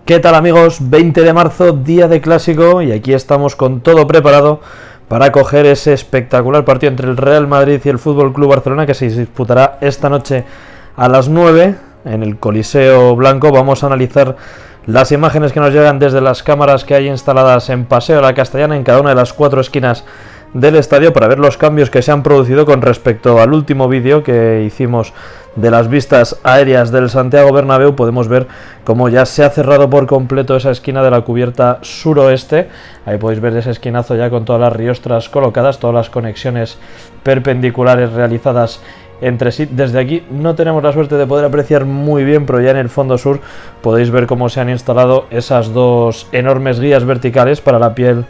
¿Qué tal, amigos? 20 de marzo, día de clásico, y aquí estamos con todo preparado para coger ese espectacular partido entre el Real Madrid y el Fútbol Club Barcelona, que se disputará esta noche a las 9 en el Coliseo Blanco. Vamos a analizar las imágenes que nos llegan desde las cámaras que hay instaladas en Paseo de la Castellana, en cada una de las 4 esquinas del estadio, para ver los cambios que se han producido con respecto al último vídeo que hicimos de las vistas aéreas del Santiago Bernabéu. Podemos ver cómo ya se ha cerrado por completo esa esquina de la cubierta suroeste. Ahí podéis ver ese esquinazo ya con todas las riostras colocadas, todas las conexiones perpendiculares realizadas entre sí. Desde aquí no tenemos la suerte de poder apreciar muy bien, pero ya en el fondo sur podéis ver cómo se han instalado esas dos enormes guías verticales para la piel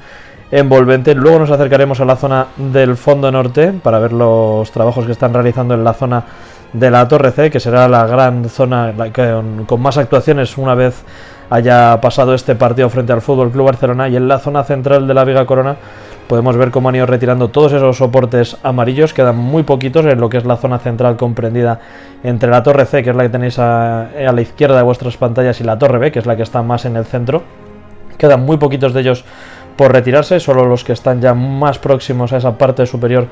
envolvente. Luego nos acercaremos a la zona del fondo norte para ver los trabajos que están realizando en la zona de la Torre C, que será la gran zona con más actuaciones una vez haya pasado este partido frente al Fútbol Club Barcelona. Y en la zona central de la Viga Corona podemos ver cómo han ido retirando todos esos soportes amarillos. Quedan muy poquitos en lo que es la zona central comprendida entre la Torre C, que es la que tenéis a la izquierda de vuestras pantallas, y la Torre B, que es la que está más en el centro. Quedan muy poquitos de ellos por retirarse, solo los que están ya más próximos a esa parte superior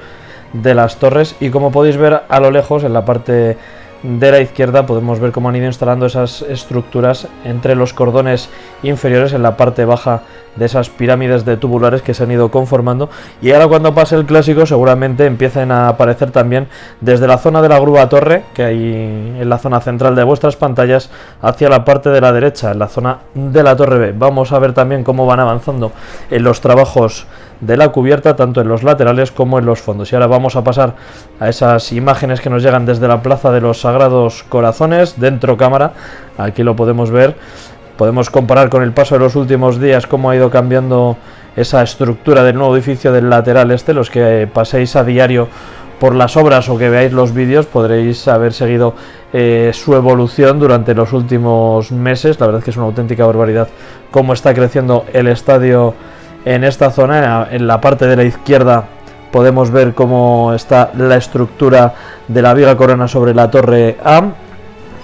de las torres. Y como podéis ver a lo lejos, en la parte de la izquierda, podemos ver cómo han ido instalando esas estructuras entre los cordones inferiores, en la parte baja de esas pirámides de tubulares que se han ido conformando. Y ahora, cuando pase el clásico, seguramente empiecen a aparecer también desde la zona de la grúa torre, que hay en la zona central de vuestras pantallas, hacia la parte de la derecha, en la zona de la Torre B. Vamos a ver también cómo van avanzando en los trabajos de la cubierta, tanto en los laterales como en los fondos. Y ahora vamos a pasar a esas imágenes que nos llegan desde la Plaza de los Sagrados Corazones, dentro cámara. Aquí lo podemos ver. Podemos comparar con el paso de los últimos días cómo ha ido cambiando esa estructura del nuevo edificio del lateral este. Los que paséis a diario por las obras o que veáis los vídeos podréis haber seguido su evolución durante los últimos meses. La verdad es que es una auténtica barbaridad cómo está creciendo el estadio en esta zona. En la parte de la izquierda podemos ver cómo está la estructura de la Viga Corona sobre la Torre A,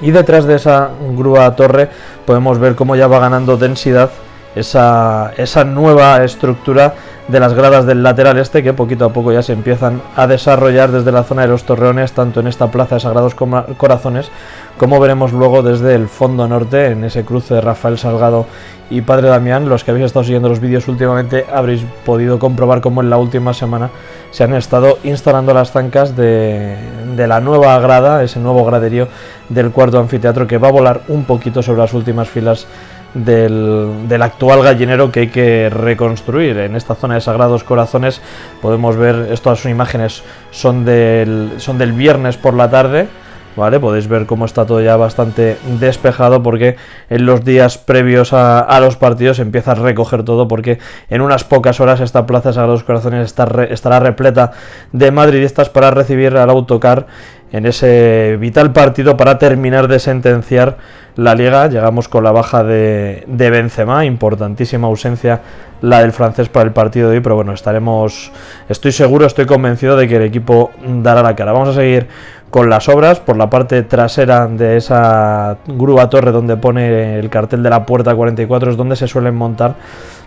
y detrás de esa grúa torre podemos ver cómo ya va ganando densidad esa nueva estructura de las gradas del lateral este, que poquito a poco ya se empiezan a desarrollar desde la zona de los Torreones, tanto en esta Plaza de Sagrados Corazones, como veremos luego desde el fondo norte, en ese cruce de Rafael Salgado y Padre Damián. Los que habéis estado siguiendo los vídeos últimamente habréis podido comprobar cómo en la última semana se han estado instalando las zancas de la nueva grada, ese nuevo graderío del cuarto anfiteatro, que va a volar un poquito sobre las últimas filas del actual gallinero que hay que reconstruir. En esta zona de Sagrados Corazones podemos ver, estas son imágenes, son del viernes por la tarde, ¿vale? Podéis ver cómo está todo ya bastante despejado, porque en los días previos a los partidos empieza a recoger todo, porque en unas pocas horas esta Plaza de Sagrados Corazones estará repleta de madridistas para recibir al autocar en ese vital partido para terminar de sentenciar la Liga. Llegamos con la baja de Benzema, importantísima ausencia la del francés para el partido de hoy, pero bueno, estoy convencido de que el equipo dará la cara. Vamos a seguir con las obras por la parte trasera de esa grúa torre, donde pone el cartel de la puerta 44, es donde se suelen montar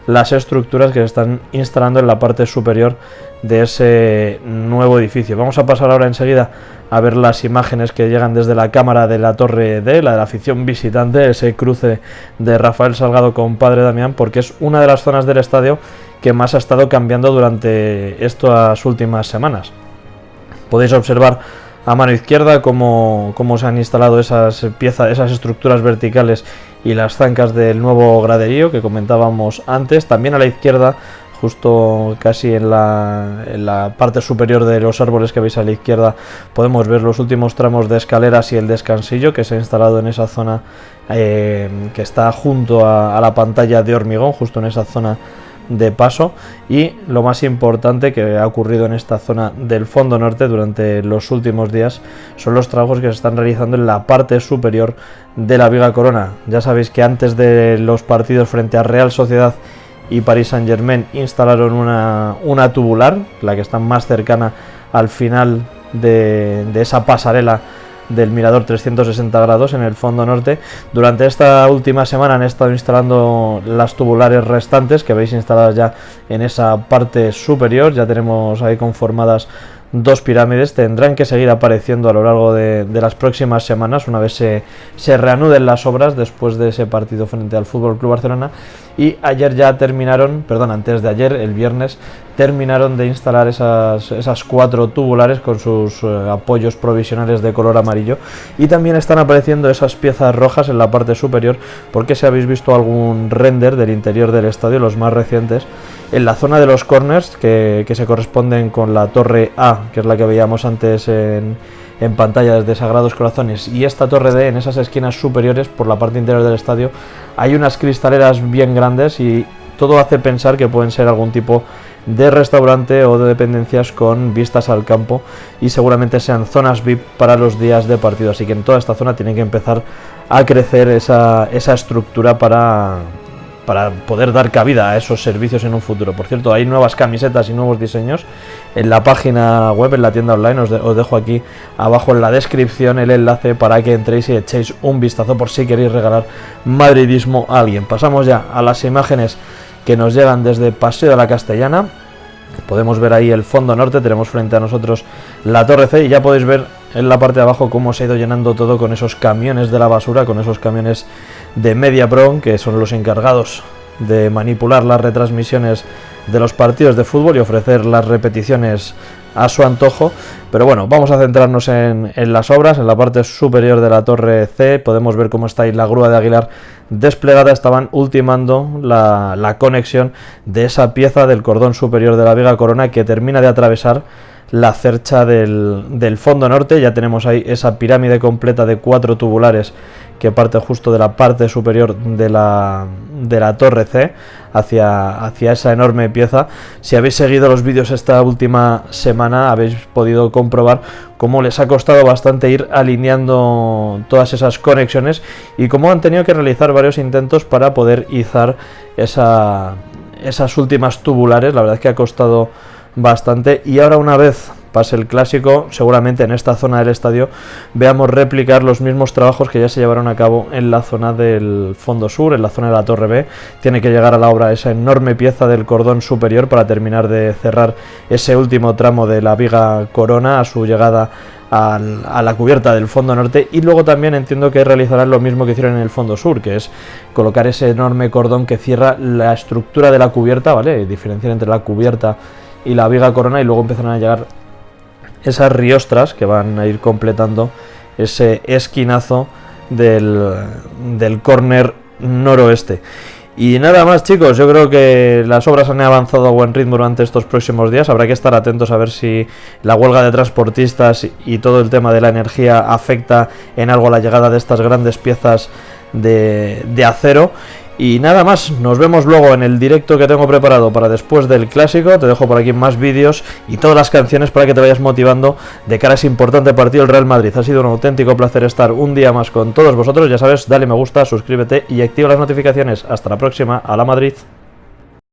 las estructuras que se están instalando en la parte superior de ese nuevo edificio. Vamos a pasar ahora enseguida a ver las imágenes que llegan desde la cámara de la Torre D, la de la afición visitante, ese cruce de Rafael Salgado con Padre Damián, porque es una de las zonas del estadio que más ha estado cambiando durante estas últimas semanas. Podéis observar a mano izquierda cómo se han instalado esas estructuras verticales y las zancas del nuevo graderío que comentábamos antes. También a la izquierda, justo casi en la parte superior de los árboles que veis a la izquierda, podemos ver los últimos tramos de escaleras y el descansillo que se ha instalado en esa zona que está junto a la pantalla de hormigón, justo en esa zona de paso. Y lo más importante que ha ocurrido en esta zona del fondo norte durante los últimos días son los trabajos que se están realizando en la parte superior de la Viga Corona. Ya sabéis que antes de los partidos frente a Real Sociedad y Paris Saint-Germain instalaron una tubular, la que está más cercana al final de esa pasarela del Mirador 360 grados en el fondo norte. Durante esta última semana han estado instalando las tubulares restantes que veis instaladas ya en esa parte superior. Ya tenemos ahí conformadas 2 pirámides, tendrán que seguir apareciendo a lo largo de las próximas semanas una vez se reanuden las obras después de ese partido frente al FC Barcelona. Y ayer ya terminaron, perdón, antes de ayer, el viernes, terminaron de instalar esas 4 tubulares con sus apoyos provisionales de color amarillo, y también están apareciendo esas piezas rojas en la parte superior, porque si habéis visto algún render del interior del estadio, los más recientes, en la zona de los corners que se corresponden con la torre A, que es la que veíamos antes en pantalla desde Sagrados Corazones, y esta torre D, en esas esquinas superiores por la parte interior del estadio hay unas cristaleras bien grandes, y todo hace pensar que pueden ser algún tipo de restaurante o de dependencias con vistas al campo, y seguramente sean zonas VIP para los días de partido. Así que en toda esta zona tiene que empezar a crecer esa estructura para poder dar cabida a esos servicios en un futuro. Por cierto, hay nuevas camisetas y nuevos diseños en la página web, en la tienda online. Os dejo aquí abajo en la descripción el enlace para que entréis y echéis un vistazo por si queréis regalar madridismo a alguien. Pasamos ya a las imágenes que nos llegan desde Paseo de la Castellana. Podemos ver ahí el fondo norte, tenemos frente a nosotros la Torre C, y ya podéis ver en la parte de abajo cómo se ha ido llenando todo con esos camiones de la basura, con esos camiones de Mediapro, que son los encargados de manipular las retransmisiones de los partidos de fútbol y ofrecer las repeticiones a su antojo. Pero bueno, vamos a centrarnos en las obras. En la parte superior de la Torre C podemos ver cómo está ahí la grúa de Aguilar desplegada. Estaban ultimando la conexión de esa pieza del cordón superior de la viga corona que termina de atravesar la cercha del fondo norte. Ya tenemos ahí esa pirámide completa de 4 tubulares que parte justo de la parte superior de la Torre C hacia esa enorme pieza. Si habéis seguido los vídeos esta última semana, habéis podido comprobar cómo les ha costado bastante ir alineando todas esas conexiones y cómo han tenido que realizar varios intentos para poder izar esas últimas tubulares. La verdad es que ha costado bastante, y ahora, una vez pase el clásico, seguramente en esta zona del estadio veamos replicar los mismos trabajos que ya se llevaron a cabo en la zona del fondo sur, en la zona de la Torre B. Tiene que llegar a la obra esa enorme pieza del cordón superior para terminar de cerrar ese último tramo de la viga corona a su llegada a la cubierta del fondo norte, y luego también entiendo que realizarán lo mismo que hicieron en el fondo sur, que es colocar ese enorme cordón que cierra la estructura de la cubierta, ¿vale? Diferenciar entre la cubierta y la viga corona, y luego empezarán a llegar esas riostras que van a ir completando ese esquinazo del córner noroeste. Y nada más, chicos, yo creo que las obras han avanzado a buen ritmo durante estos próximos días. Habrá que estar atentos a ver si la huelga de transportistas y todo el tema de la energía afecta en algo a la llegada de estas grandes piezas de acero. Y nada más, nos vemos luego en el directo que tengo preparado para después del clásico. Te dejo por aquí más vídeos y todas las canciones para que te vayas motivando de cara a ese importante partido del Real Madrid. Ha sido un auténtico placer estar un día más con todos vosotros. Ya sabes, dale me gusta, suscríbete y activa las notificaciones. Hasta la próxima, a la Madrid.